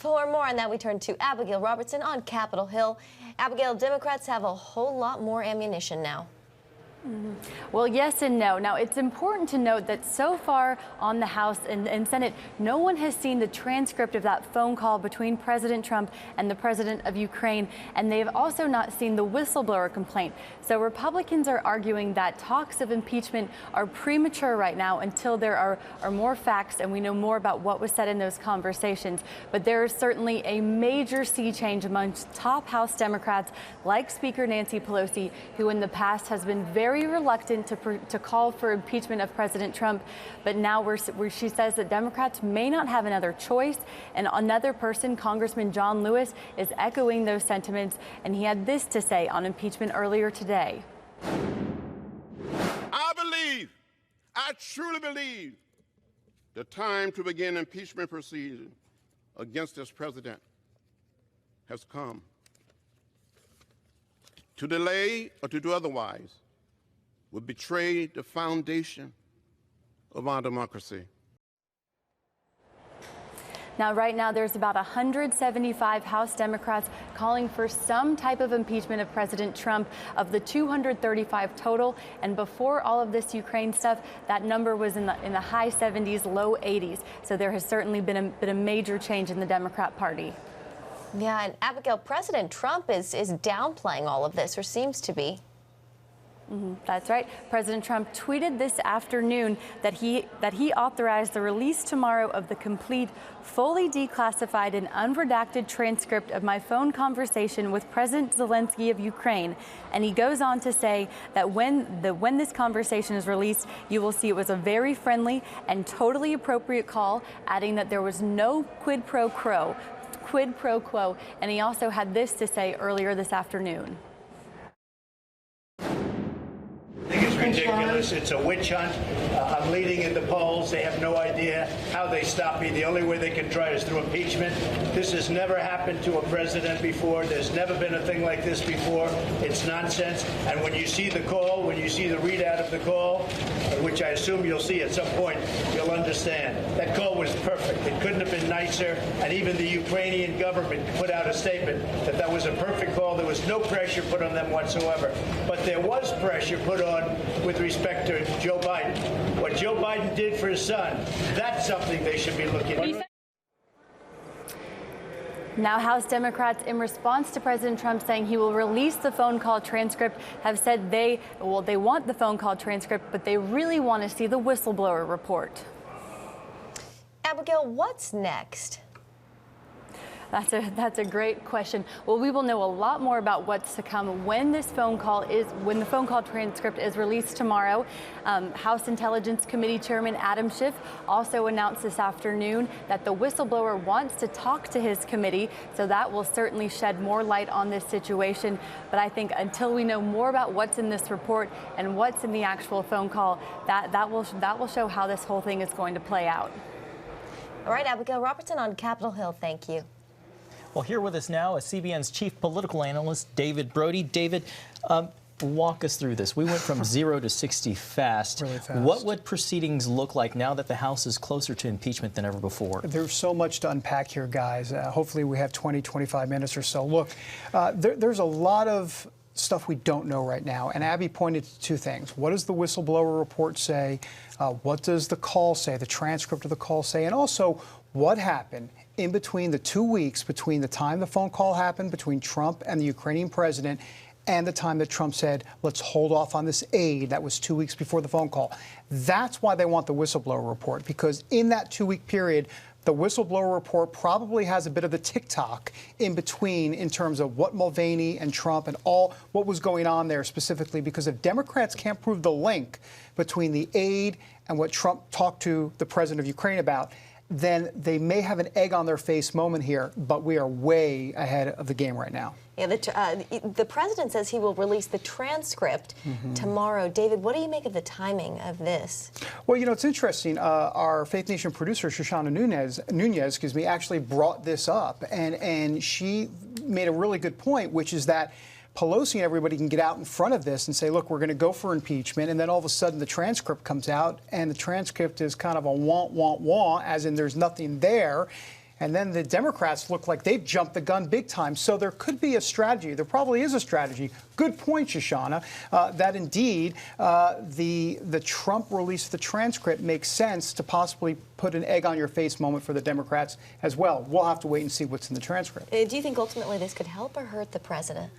For more on that, we turn to Abigail Robertson on Capitol Hill. Abigail, Democrats have a whole lot more ammunition now. Well, yes and no. Now, it's important to note that so far on the House and Senate, no one has seen the transcript of that phone call between President Trump and the president of Ukraine, and they've also not seen the whistleblower complaint. So Republicans are arguing that talks of impeachment are premature right now until there are more facts and we know more about what was said in those conversations. But there is certainly a major sea change amongst top House Democrats like Speaker Nancy Pelosi, who in the past has been very reluctant to call for impeachment of President Trump, but now she says that Democrats may not have another choice. And another person, Congressman John Lewis, is echoing those sentiments, and he had this to say on impeachment earlier today. I truly believe, the time to begin impeachment proceedings against this president has come. To delay or to do otherwise would betray the foundation of our democracy. Now, right now, there's about 175 House Democrats calling for some type of impeachment of President Trump, of the 235 total. And before all of this Ukraine stuff, that number was in the high 70s, low 80s. So there has certainly been a major change in the Democrat Party. Yeah, and Abigail, President Trump is downplaying all of this, or seems to be. That's right. President Trump tweeted this afternoon that he authorized the release tomorrow of the complete, fully declassified and unredacted transcript of my phone conversation with President Zelensky of Ukraine. And he goes on to say that when this conversation is released, you will see it was a very friendly and totally appropriate call, adding that there was no quid pro quo. And he also had this to say earlier this afternoon. I think it's ridiculous. It's a witch hunt. I'm leading in the polls. They have no idea how they stop me. The only way they can try is through impeachment. This has never happened to a president before. There's never been a thing like this before. It's nonsense. And when you see the call, when you see the readout of the call, which I assume you'll see at some point, you'll understand. That call was perfect. It couldn't have been nicer. And even the Ukrainian government put out a statement that that was a perfect call. There was no pressure put on them whatsoever. But there was pressure put on with respect to Joe Biden. What Joe Biden did for his son, that's something they should be looking at. Now, House Democrats, in response to President Trump saying he will release the phone call transcript, have said they want the phone call transcript, but they really want to see the whistleblower report. Abigail, what's next? That's a great question. Well, we will know a lot more about what's to come when the phone call transcript is released tomorrow. House Intelligence Committee Chairman Adam Schiff also announced this afternoon that the whistleblower wants to talk to his committee, so that will certainly shed more light on this situation. But I think until we know more about what's in this report and what's in the actual phone call, that will show how this whole thing is going to play out. All right, Abigail Robertson on Capitol Hill. Thank you. Well, here with us now is CBN's chief political analyst, David Brody. David, walk us through this. We went from 0 to 60 fast. Really fast. What would proceedings look like now that the House is closer to impeachment than ever before? There's so much to unpack here, guys. Hopefully we have 20, 25 minutes or so. Look, there's a lot of stuff we don't know right now. And Abby pointed to two things. What does the whistleblower report say? What does the call say, the transcript of the call say? And also, what happened in between the 2 weeks between the time the phone call happened between Trump and the Ukrainian president and the time that Trump said, let's hold off on this aid? That was 2 weeks before the phone call. That's why they want the whistleblower report, because in that 2 week period, the whistleblower report probably has a bit of the tick-tock in between in terms of what Mulvaney and Trump and all what was going on there specifically, because if Democrats can't prove the link between the aid and what Trump talked to the president of Ukraine about, then they may have an egg on their face moment here, but we are way ahead of the game right now. Yeah, the president says he will release the transcript tomorrow. David, what do you make of the timing of this? Well, you know, it's interesting. Our Faith Nation producer, Shoshana Nunez, actually brought this up, and she made a really good point, which is that Pelosi and everybody can get out in front of this and say, look, we're going to go for impeachment. And then all of a sudden the transcript comes out, and the transcript is kind of a wah, wah, wah, as in there's nothing there. And then the Democrats look like they've jumped the gun big time. So there could be a strategy. There probably is a strategy. Good point, Shoshana, that indeed the Trump release of the transcript makes sense to possibly put an egg on your face moment for the Democrats as well. We'll have to wait and see what's in the transcript. Do you think ultimately this could help or hurt the president?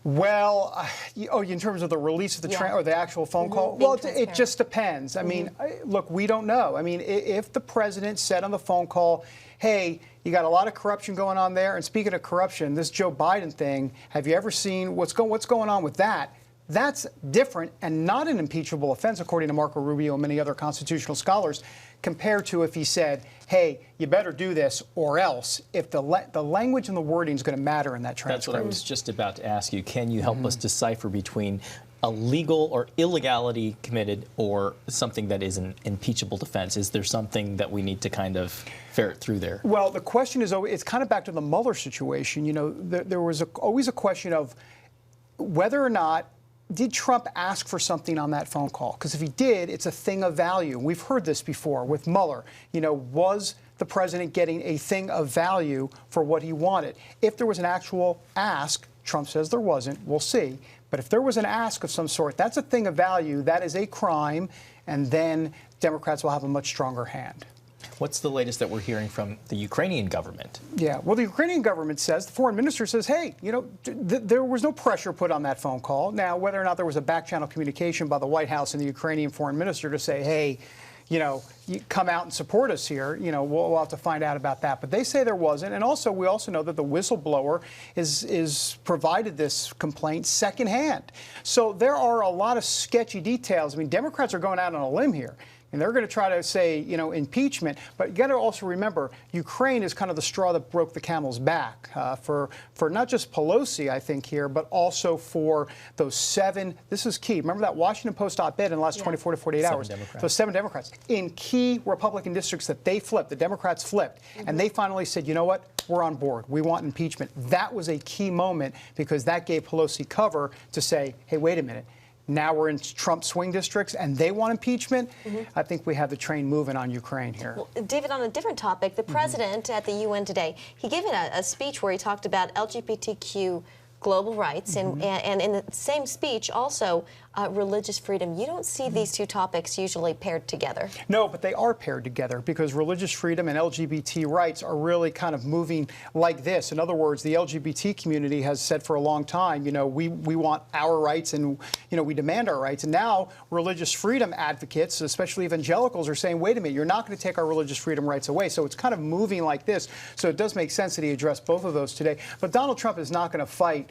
Well, in terms of the release of the or the actual phone call, well, it just depends. I mean, look, we don't know. I mean, if the president said on the phone call, hey, you got a lot of corruption going on there, and speaking of corruption, this Joe Biden thing, have you ever seen what's going on with that? That's different and not an impeachable offense, according to Marco Rubio and many other constitutional scholars, compared to if he said, hey, you better do this or else, if the language and the wording is going to matter in that transcript. That's what I was just about to ask you. Can you help us decipher between a legal or illegality committed or something that is an impeachable defense? Is there something that we need to kind of ferret through there? Well, the question is, it's kind of back to the Mueller situation. You know, there was always a question of whether or not did Trump ask for something on that phone call? Because if he did, it's a thing of value. We've heard this before with Mueller. You know, was the president getting a thing of value for what he wanted? If there was an actual ask, Trump says there wasn't, we'll see. But if there was an ask of some sort, that's a thing of value, that is a crime, and then Democrats will have a much stronger hand. What's the latest that we're hearing from the Ukrainian government? Yeah, well, the Ukrainian government says, the foreign minister says, hey, you know, there was no pressure put on that phone call. Now, whether or not there was a back channel communication by the White House and the Ukrainian foreign minister to say, hey, you know, you come out and support us here, you know, we'll have to find out about that. But they say there wasn't. And also, we also know that the whistleblower is provided this complaint secondhand. So there are a lot of sketchy details. I mean, Democrats are going out on a limb here. And they're going to try to say, you know, impeachment. But you got to also remember, Ukraine is kind of the straw that broke the camel's back for not just Pelosi, I think, here, but also for those 7. This is key. Remember that Washington Post op-ed in the last 24 to 48 hours? Those 7 Democrats in key Republican districts that they flipped, the Democrats flipped. And they finally said, you know what? We're on board. We want impeachment. That was a key moment because that gave Pelosi cover to say, hey, wait a minute. Now we're in Trump swing districts, and they want impeachment. I think we have the train moving on Ukraine here. Well, David, on a different topic, the president at the UN today, he gave a speech where he talked about LGBTQ global rights, and in the same speech also religious freedom. You don't see these two topics usually paired together. No, but they are paired together because religious freedom and LGBT rights are really kind of moving like this. In other words, the LGBT community has said for a long time, you know, we want our rights and, you know, we demand our rights. And now religious freedom advocates, especially evangelicals, are saying, wait a minute, you're not going to take our religious freedom rights away. So it's kind of moving like this. So it does make sense that he addressed both of those today. But Donald Trump is not going to fight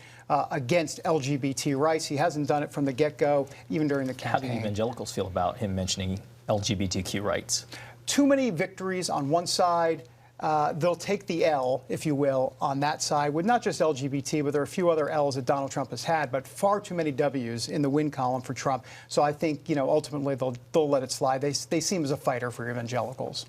against LGBT rights. He hasn't done it from the get-go, even during the campaign. How do evangelicals feel about him mentioning LGBTQ rights? Too many victories on one side. They'll take the L, if you will, on that side with not just LGBT, but there are a few other L's that Donald Trump has had, but far too many W's in the win column for Trump. So I think, you know, ultimately they'll let it slide. They seem as a fighter for evangelicals.